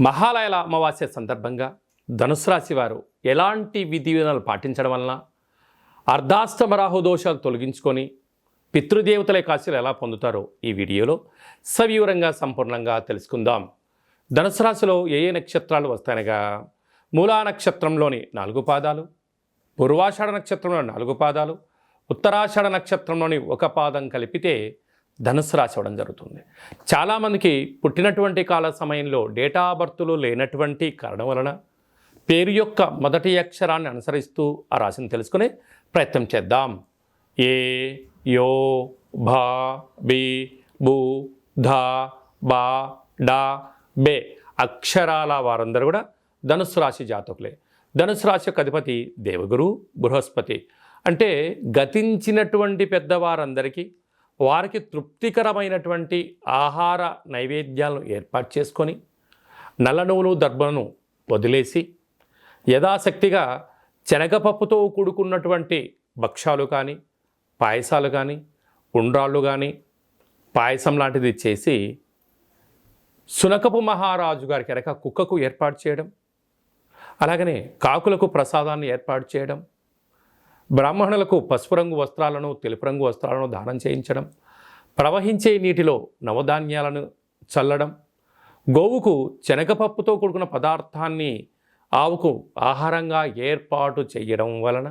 మహాలయాల అమావాస్య సందర్భంగా ధనుసు రాశి వారు ఎలాంటి విధి విధానాలు పాటించడం వలన అర్ధాష్టమ రాహు దోషాలు తొలగించుకొని పితృదేవతల కాశీలు ఎలా పొందుతారో ఈ వీడియోలో సవివరంగా సంపూర్ణంగా తెలుసుకుందాం. ధనుసు రాశిలో ఏ నక్షత్రాలు వస్తాయనగా మూలా నక్షత్రంలోని 4 పాదాలు, పూర్వాషాఢ నక్షత్రంలోని 4 పాదాలు, ఉత్తరాషాఢ నక్షత్రంలోని 1 పాదం కలిపితే ధనుసు రాశి అవ్వడం జరుగుతుంది. చాలామందికి పుట్టినటువంటి కాల సమయంలో డేటా బర్త్లు లేనటువంటి కారణం వలన పేరు యొక్క మొదటి అక్షరాన్ని అనుసరిస్తూ ఆ రాశిని తెలుసుకునే ప్రయత్నం చేద్దాం. ఏ, యో, భా, బి, బు, ధా, బా, డా, బే అక్షరాల వారందరూ కూడా ధనుసు రాశి జాతకులే. ధనుసు రాశి యొక్క అధిపతి దేవగురు బృహస్పతి. అంటే గతించినటువంటి పెద్దవారందరికీ వారికి తృప్తికరమైనటువంటి ఆహార నైవేద్యాలను ఏర్పాటు చేసుకొని నల్ల నువ్వులు దర్భను వదిలేసి యథాశక్తిగా శనగపప్పుతో కూడుకున్నటువంటి భక్ష్యాలు కానీ, పాయసాలు కానీ, ఉండ్రాళ్ళు కానీ, పాయసం లాంటిది చేసి సునకపు మహారాజు గారికి అనక కుక్కకు ఏర్పాటు చేయడం, అలాగనే కాకులకు ప్రసాదాన్ని ఏర్పాటు చేయడం, బ్రాహ్మణులకు పసుపు రంగు వస్త్రాలను, తెలుపు రంగు వస్త్రాలను దానం చేయించడం, ప్రవహించే నీటిలో నవధాన్యాలను చల్లడం, గోవుకు శనగపప్పుతో కూడుకున్న పదార్థాన్ని ఆవుకు ఆహారంగా ఏర్పాటు చేయడం వలన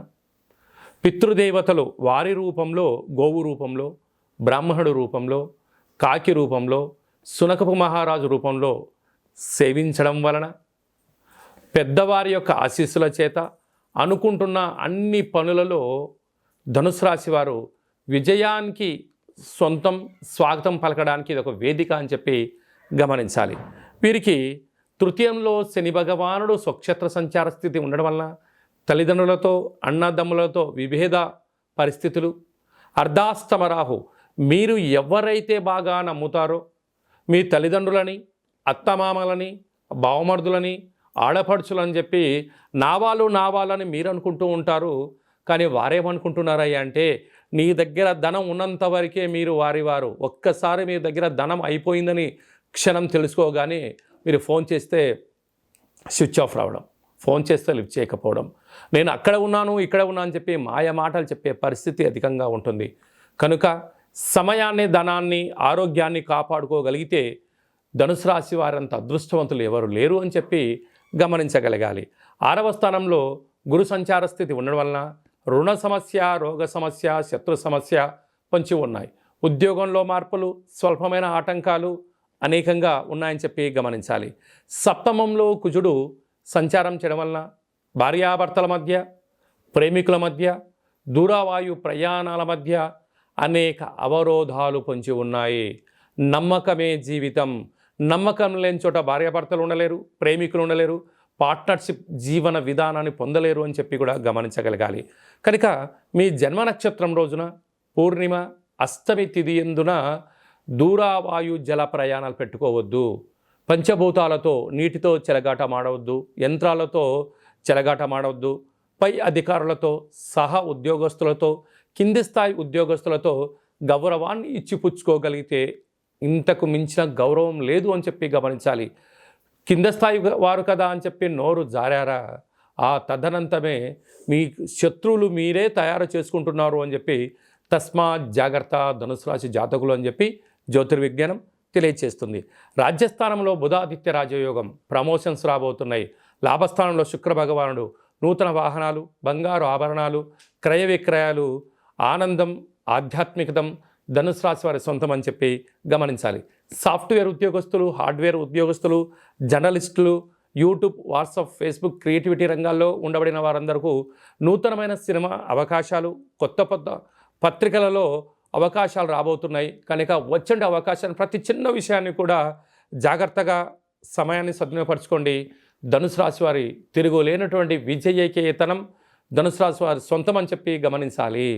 పితృదేవతలు వారి రూపంలో, గోవు రూపంలో, బ్రాహ్మణుడు రూపంలో, కాకి రూపంలో, సునకపు మహారాజు రూపంలో సేవించడం వలన పెద్దవారి యొక్క ఆశీస్సుల చేత అనుకుంటున్న అన్ని పనులలో ధనుసు రాశి వారు విజయానికి సొంతం స్వాగతం పలకడానికి ఇది ఒక వేదిక అని చెప్పి గమనించాలి. వీరికి తృతీయంలో శని భగవానుడు స్వక్షేత్ర సంచార స్థితి ఉండడం వలన తల్లిదండ్రులతో, అన్నదమ్ములతో విభేద పరిస్థితులు, అర్ధాష్టమ రాహు మీరు ఎవరైతే బాగా నమ్ముతారో మీ తల్లిదండ్రులని, అత్తమామలని, బావమర్దులని, ఆడపడుచులని చెప్పి నా వాళ్ళని మీరు అనుకుంటూ ఉంటారు. కానీ వారేమనుకుంటున్నారయ్యా అంటే నీ దగ్గర ధనం ఉన్నంత వరకే మీరు వారు. ఒక్కసారి మీ దగ్గర ధనం అయిపోయిందని క్షణం తెలుసుకోగానే మీరు ఫోన్ చేస్తే స్విచ్ ఆఫ్ రావడం, ఫోన్ చేస్తే లిఫ్ట్ చేయకపోవడం, నేను అక్కడ ఉన్నాను ఇక్కడ ఉన్నాను అని చెప్పి మాయ మాటలు చెప్పే పరిస్థితి అధికంగా ఉంటుంది. కనుక సమయాన్ని, ధనాన్ని, ఆరోగ్యాన్ని కాపాడుకోగలిగితే ధనుసు రాశి వారంత అదృష్టవంతులు ఎవరు లేరు అని చెప్పి గమనించగలగాలి. 6వ స్థానంలో గురు సంచార స్థితి ఉండడం వలన రుణ సమస్య, రోగ సమస్య, శత్రు సమస్య పొంచి ఉన్నాయి. ఉద్యోగంలో మార్పులు, స్వల్పమైన ఆటంకాలు అనేకంగా ఉన్నాయని చెప్పి గమనించాలి. సప్తమంలో కుజుడు సంచారం చేయడం వలన భార్యాభర్తల మధ్య, ప్రేమికుల మధ్య, దూరవాయు ప్రయాణాల మధ్య అనేక అవరోధాలు పొంచి ఉన్నాయి. నమ్మకమే జీవితం. నమ్మకం లేని చోట భార్యాభర్తలు ఉండలేరు, ప్రేమికులు ఉండలేరు, పార్ట్నర్షిప్ జీవన విధానాన్ని పొందలేరు అని చెప్పి కూడా గమనించగలగాలి. కనుక మీ జన్మ నక్షత్రం రోజున పూర్ణిమ, అష్టమి తిథి యందున దూరవాయు జల ప్రయాణాలు పెట్టుకోవద్దు. పంచభూతాలతో, నీటితో చెలగాటమాడవద్దు, యంత్రాలతో చెలగాటమాడవద్దు, పై అధికారులతో, సహ ఉద్యోగస్తులతో, కింది స్థాయి ఉద్యోగస్తులతో గౌరవాన్ని ఇచ్చిపుచ్చుకోగలిగితే ఇంతకు మించిన గౌరవం లేదు అని చెప్పి గమనించాలి. కింద స్థాయి వారు కదా అని చెప్పి నోరు జారారా, ఆ తదనంతమే మీ శత్రువులు మీరే తయారు చేసుకుంటున్నారు అని చెప్పి తస్మాత్ జాగ్రత్త ధనుసు రాశి జాతకులు అని చెప్పి జ్యోతిర్విజ్ఞానం తెలియచేస్తుంది. రాజ్యస్థానంలో బుధాదిత్య రాజయోగం, ప్రమోషన్స్ రాబోతున్నాయి. లాభస్థానంలో శుక్ర భగవానుడు, నూతన వాహనాలు, బంగారు ఆభరణాలు, క్రయ విక్రయాలు, ఆనందం, ఆధ్యాత్మికతం ధనుసు రాశి వారి సొంతం అని చెప్పి గమనించాలి. సాఫ్ట్వేర్ ఉద్యోగస్తులు, హార్డ్వేర్ ఉద్యోగస్తులు, జర్నలిస్టులు, యూట్యూబ్, వాట్సాప్, ఫేస్బుక్, క్రియేటివిటీ రంగాల్లో ఉండబడిన వారందరికీ నూతనమైన సినిమా అవకాశాలు, కొత్త పత్రికలలో అవకాశాలు రాబోతున్నాయి. కనుక వచ్చే అవకాశాన్ని, ప్రతి చిన్న విషయాన్ని కూడా జాగ్రత్తగా సమయాన్ని సద్వినియోగపరచుకోండి. ధనుసు రాశి వారి తిరుగులేనటువంటి విజయకేతనం ధనుసు రాశి వారి సొంతం అని చెప్పి గమనించాలి.